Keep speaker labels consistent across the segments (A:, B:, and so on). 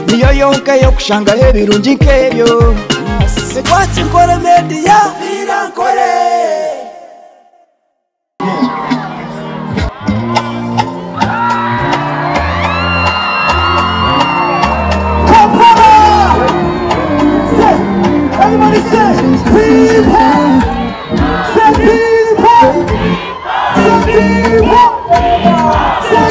A: niyo yonka yo kushangaho ebirungi nk'ebyo. Lwaki nkora media birankore.
B: Everybody say, people! Say people! Say people! Say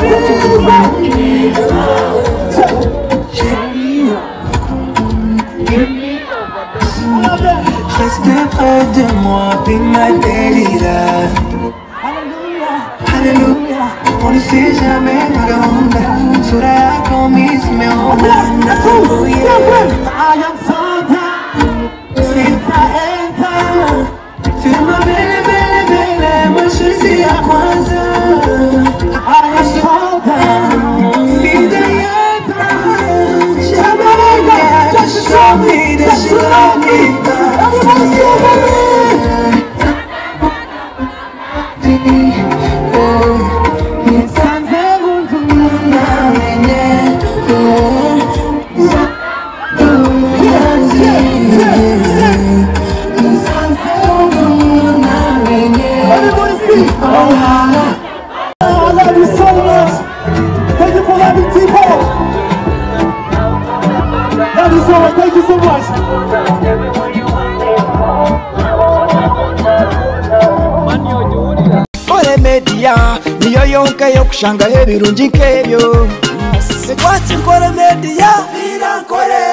C: Reste près de moi, be my daily love. Hallelujah, on ne sait jamais l'onde. Sur la commise, mais on a
B: I am Santa.
C: Tu m'as belle, belle, belle, moi je suis à kwanza.
B: I am Santa.
C: Fille de Yata, jamais just show me that you love me.
B: Everybody say I love you so much. Thank you for loving people. Love you so much. Thank you so much.
A: Kore media niyo yonka yo kushangaho ebirungi nk'ebyo. Lwaki nkora media birankore.